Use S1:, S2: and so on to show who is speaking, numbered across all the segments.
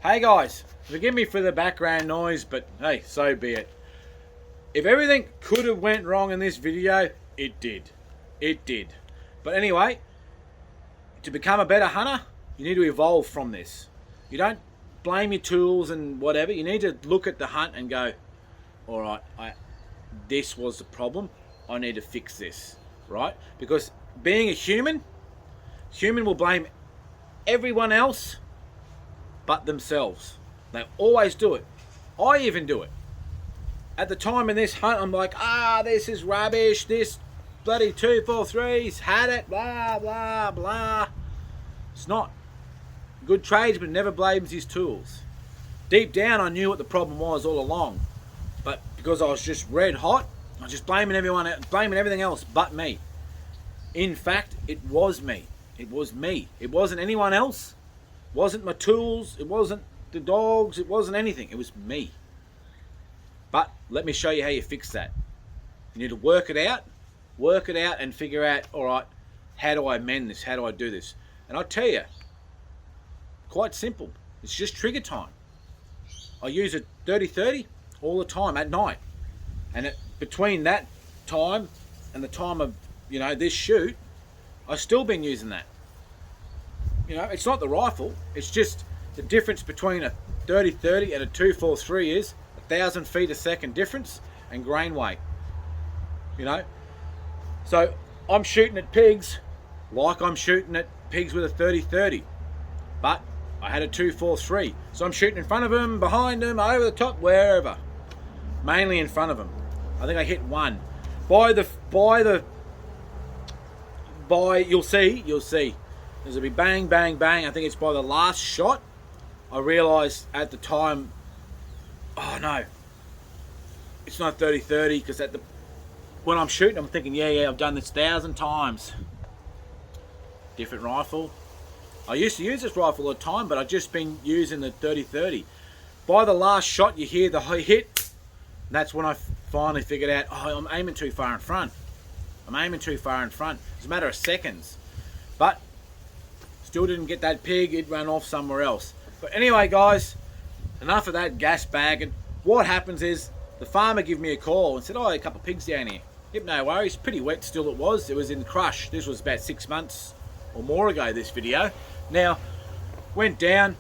S1: Hey guys, forgive me for the background noise, but hey, so be it. If everything could have went wrong in this video, it did. It did. But anyway, to become a better hunter, you need to evolve from this. You don't blame your tools and whatever. You need to look at the hunt and go, all right, this was the problem. I need to fix this, right? Because being a human will blame everyone else but themselves. They always do it. I even do it. At the time in this hunt, I'm like, this is rubbish. This bloody 243's had it, blah, blah, blah. It's not. Good tradesman never blames his tools. Deep down, I knew what the problem was all along. But because I was just red hot, I was just blaming everyone, blaming everything else but me. In fact, it was me. It was me. It wasn't anyone else. It wasn't my tools. It wasn't the dogs. It wasn't anything. It was me. But let me show you how you fix that. You need to work it out and figure out, all right, how do I amend this? How do I do this? And I'll tell you, quite simple. It's just trigger time. I use a 30-30 all the time at night. And between that time and the time of, this shoot, I've still been using that. It's not the rifle. It's just the difference between a 30-30 and a 243 is 1,000 feet a second difference and grain weight. So I'm shooting at pigs like I'm shooting at pigs with a 30-30. But I had a 243. So I'm shooting in front of them, behind them, over the top, wherever. Mainly in front of them. I think I hit one. You'll see. There's a big bang, bang, bang. I think it's by the last shot. I realised at the time, oh no, it's not 30-30 because when I'm shooting, I'm thinking, yeah, I've done this 1,000 times. Different rifle. I used to use this rifle all the time, but I've just been using the 30-30. By the last shot, you hear the hit. And that's when I finally figured out, I'm aiming too far in front. It's a matter of seconds. But still didn't get that pig. It ran off somewhere else. But anyway, guys, enough of that gas bagging. What happens is the farmer gave me a call and said, a couple of pigs down here. Yep, no worries. Pretty wet still it was. It was in crush. This was about 6 months or more ago, this video. Now, went down.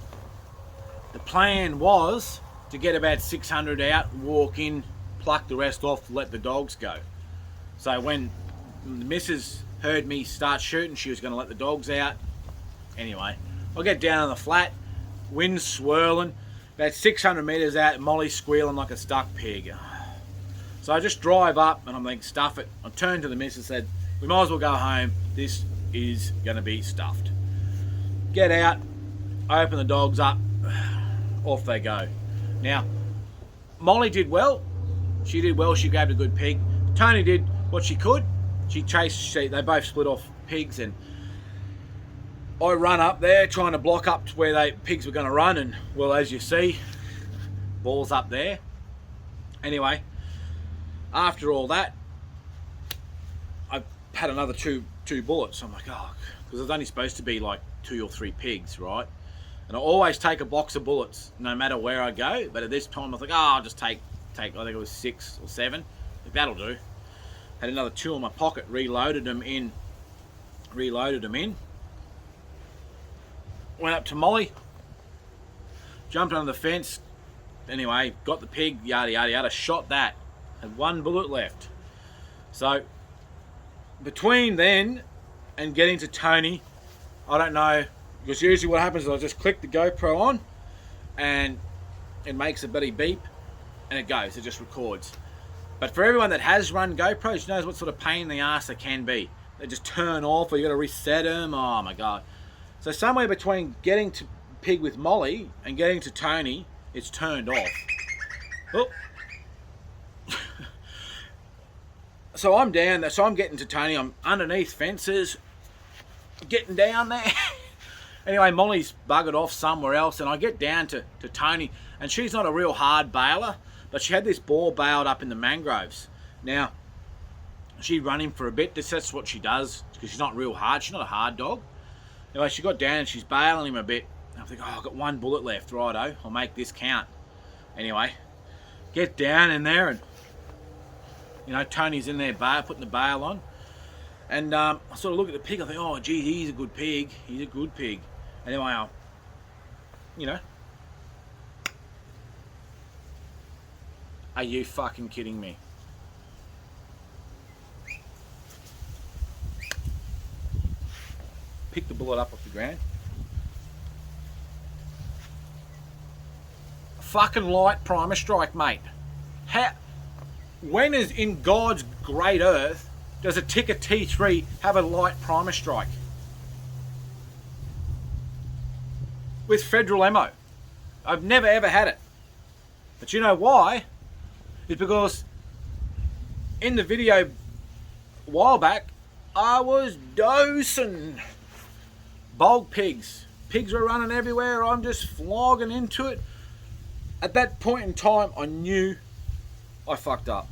S1: The plan was to get about 600 out, walk in, pluck the rest off, let the dogs go. So when the missus heard me start shooting, she was going to let the dogs out. Anyway, I get down on the flat, wind swirling, about 600 metres out, Molly squealing like a stuck pig. So I just drive up and I'm like, stuff it. I turned to the missus and said, we might as well go home. This is going to be stuffed. Get out, open the dogs up, off they go. Now, Molly did well. She did well. She grabbed a good pig. Tony did what she could. She chased. They both split off pigs, and I run up there trying to block up to where pigs were going to run. And well, as you see, balls up there. Anyway, after all that, I had another two bullets. I'm like, because it's only supposed to be like 2 or 3 pigs, right? And I always take a box of bullets no matter where I go. But at this time, I was like, I'll just take. I think it was 6 or 7. Like, that'll do. Had another 2 in my pocket. Reloaded them in. Went up to Molly. Jumped under the fence. Anyway, got the pig. Yada yada yada. Shot that. Had 1 bullet left. So between then and getting to Tony, I don't know. Because usually what happens is I just click the GoPro on and it makes a bloody beep and it goes, it just records. But for everyone that has run GoPros, knows what sort of pain in the ass they can be. They just turn off or you got to reset them. Oh my God. So somewhere between getting to pig with Molly and getting to Tony, it's turned off. Oh. So I'm down there, so I'm getting to Tony, I'm underneath fences, getting down there. Anyway, Molly's buggered off somewhere else, and I get down to Tony, and she's not a real hard bailer, but she had this boar bailed up in the mangroves. Now, she'd run him for a bit. That's what she does, because she's not real hard. She's not a hard dog. Anyway, she got down, and she's bailing him a bit, I think, oh, I've got one bullet left, righto, I'll make this count. Anyway, get down in there, and Tony's in there putting the bail on, and I sort of look at the pig. I think, oh gee, he's a good pig. He's a good pig. Anyway, are you fucking kidding me? Pick the bullet up off the ground. Fucking light primer strike, mate. When is in God's great earth does a Tikka T3 have a light primer strike? With federal ammo. I've never ever had it. But you know why? It's because in the video a while back, I was dosing bog pigs. Pigs were running everywhere. I'm just flogging into it. At that point in time, I knew I fucked up.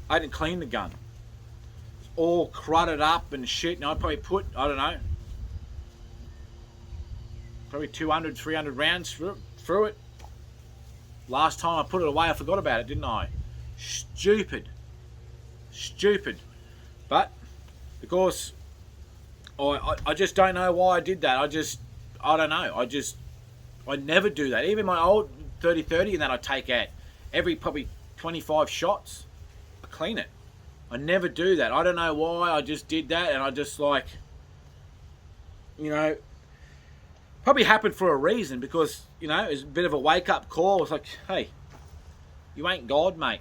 S1: I didn't clean the gun. It's all crudded up and shit. And I probably put, I don't know, probably 200, 300 rounds through it. Last time I put it away, I forgot about it, didn't I? Stupid. But because I just don't know why I did that. I don't know. I never do that. Even my old 30-30 and then I take out every probably 25 shots. I clean it. I never do that. I don't know why. I just did that, and I just probably happened for a reason, because it's a bit of a wake up call. It's like, hey, you ain't God, mate.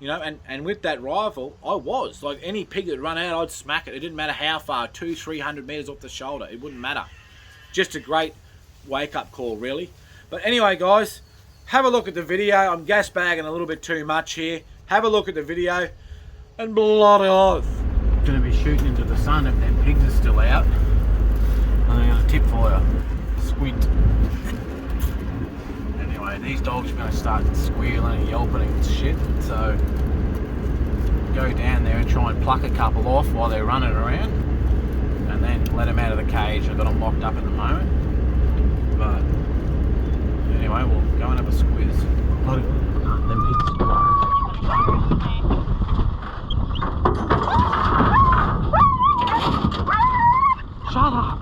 S1: And with that rifle, I was like, any pig that run out, I'd smack it. It didn't matter how far, 200-300 meters off the shoulder. It wouldn't matter. Just a great wake up call, really. But anyway, guys, have a look at the video. I'm gas bagging a little bit too much here. Have a look at the video, and bloody oath, I'm going to be shooting into the sun if them pigs are still out. And I got a tip for you. Squint. Anyway, these dogs are going to start squealing and yelping and shit, so go down there and try and pluck a couple off while they're running around, and then let them out of the cage. I've got them locked up at the moment, but anyway, we'll go and have a squeeze. Them pigs. Shut up!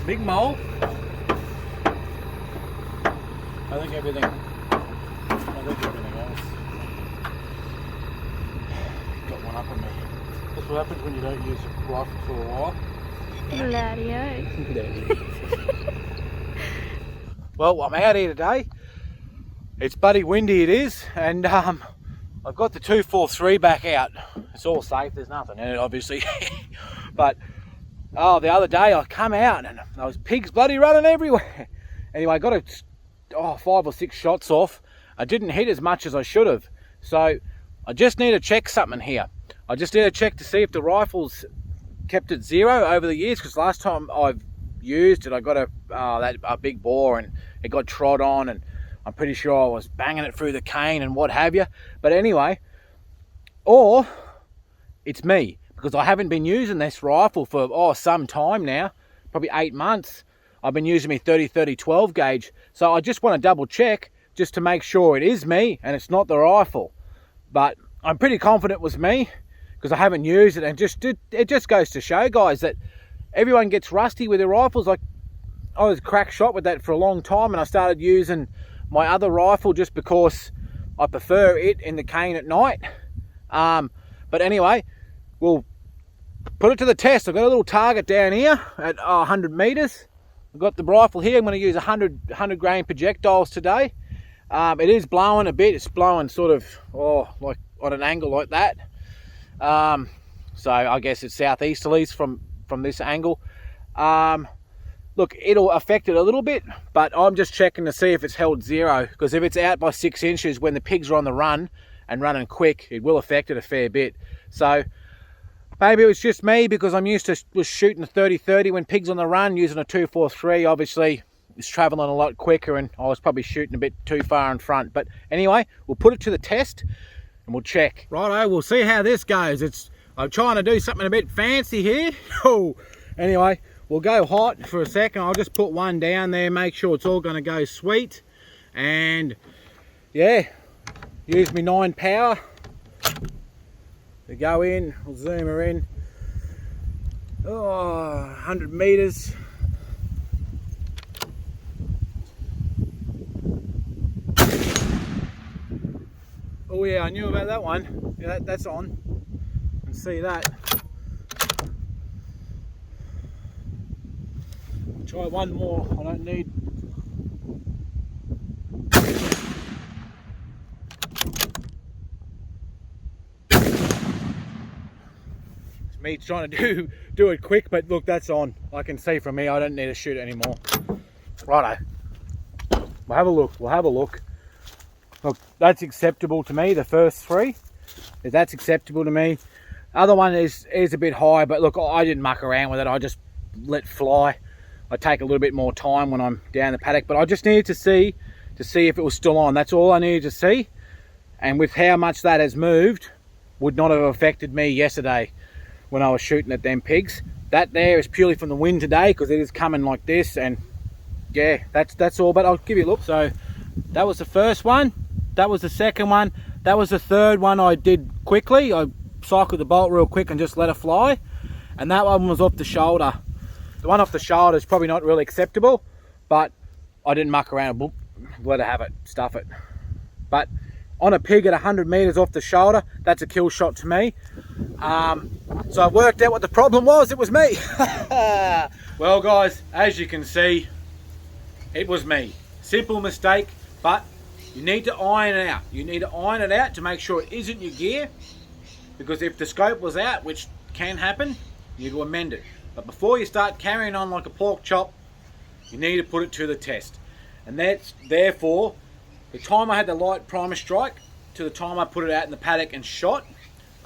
S1: Big mole. I think everything else. Got one up on me. That's what happens when you don't use a rifle for a while. Well, I'm out here today. It's bloody windy, it is, and I've got the 243 back out. It's all safe. There's nothing in it, obviously, but. Oh, the other day I come out and those pigs bloody running everywhere. Anyway, I got 5 or 6 shots off. I didn't hit as much as I should have. So I just need to check something here. I just need to check to see if the rifle's kept at 0 over the years, because last time I've used it I got a big bore and it got trod on, and I'm pretty sure I was banging it through the cane and what have you. But anyway, or it's me, because I haven't been using this rifle for some time now, probably 8 months. I've been using my 30-30 12 gauge, so I just want to double check just to make sure it is me and it's not the rifle. But I'm pretty confident it was me, because I haven't used it, and it just goes to show, guys, that everyone gets rusty with their rifles. Like, I was crack shot with that for a long time, and I started using my other rifle just because I prefer it in the cane at night. But anyway, we'll put it to the test. I've got a little target down here at 100 meters. I've got the rifle here. I'm going to use 100 grain projectiles today. It is blowing a bit. It's blowing sort of like on an angle like that. So I guess it's southeasterlies from this angle. Look, it'll affect it a little bit, but I'm just checking to see if it's held 0, because if it's out by 6 inches when the pigs are on the run and running quick, it will affect it a fair bit. So maybe it was just me, because I'm used to was shooting a 30-30 when pigs on the run, using a 2.43. Obviously it's traveling a lot quicker, and I was probably shooting a bit too far in front. But anyway, we'll put it to the test and we'll check. Righto, we'll see how this goes. I'm trying to do something a bit fancy here. Anyway, we'll go hot for a second. I'll just put one down there, make sure it's all going to go sweet. And yeah, use my 9 power to go in. We'll zoom her in. 100 meters. Oh yeah, I knew about that one. Yeah, that's on. And see that. Try one more. I don't need. It's me trying to do it quick, but look, that's on. I can see from here I don't need to shoot it anymore. Righto. We'll have a look. Look, that's acceptable to me, the first 3. That's acceptable to me. Other one is a bit high, but look, I didn't muck around with it. I just let fly. I take a little bit more time when I'm down the paddock, but I just needed to see if it was still on. That's all I needed to see. And with how much that has moved, would not have affected me yesterday when I was shooting at them pigs. That there is purely from the wind today, because it is coming like this, and yeah, that's all. But I'll give you a look. So that was the first one. That was the second one. That was the third one I did quickly. I cycled the bolt real quick and just let it fly. And that one was off the shoulder. The one off the shoulder is probably not really acceptable, but I didn't muck around. Boop, let it have it, stuff it. But on a pig at 100 meters off the shoulder, that's a kill shot to me. So I worked out what the problem was. It was me. Well, guys, as you can see, it was me. Simple mistake, but you need to iron it out. You need to iron it out to make sure it isn't your gear, because if the scope was out, which can happen, you need to amend it. But before you start carrying on like a pork chop, you need to put it to the test. And that's therefore the time I had the light primer strike to the time I put it out in the paddock and shot,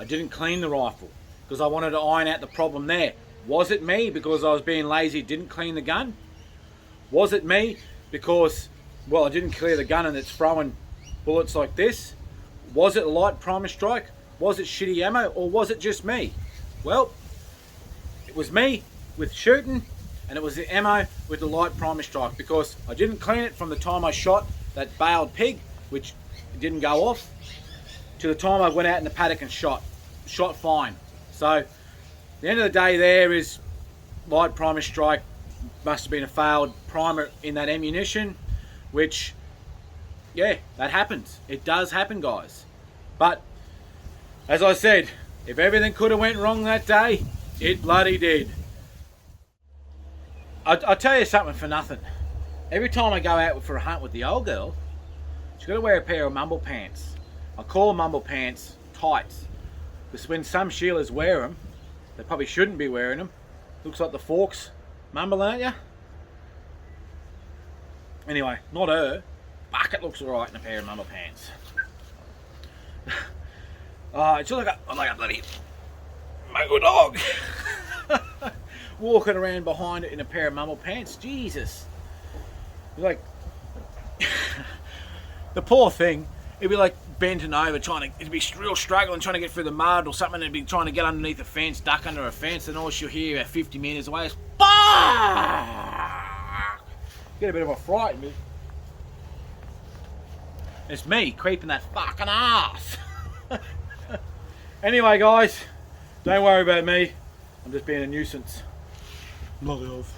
S1: I didn't clean the rifle, because I wanted to iron out the problem there. Was it me because I was being lazy, didn't clean the gun? Was it me because, well, I didn't clear the gun and it's throwing bullets like this? Was it a light primer strike? Was it shitty ammo? Or was it just me? Well, it was me with shooting, and it was the ammo with the light primer strike, because I didn't clean it from the time I shot that bailed pig, which didn't go off, to the time I went out in the paddock and shot fine. So the end of the day there is light primer strike. Must have been a failed primer in that ammunition, which, yeah, that happens. It does happen, guys. But as I said, if everything could have went wrong that day, it bloody did. I'll tell you something for nothing. Every time I go out for a hunt with the old girl, she's got to wear a pair of mumble pants. I call mumble pants tights, because when some Sheilas wear them, they probably shouldn't be wearing them. Looks like the forks mumble, aren't you? Anyway, not her. Bucket looks alright in a pair of mumble pants. It's like a bloody my good dog. Walking around behind it in a pair of mumble pants. Jesus. Like, the poor thing, it'd be like bending over it'd be real struggling trying to get through the mud or something. It'd be trying to get underneath a fence, duck under a fence, and all she'll hear about 50 metres away is bark! Get a bit of a fright. It's me creeping that fucking ass. Anyway, guys, don't worry about me. I'm just being a nuisance. Love.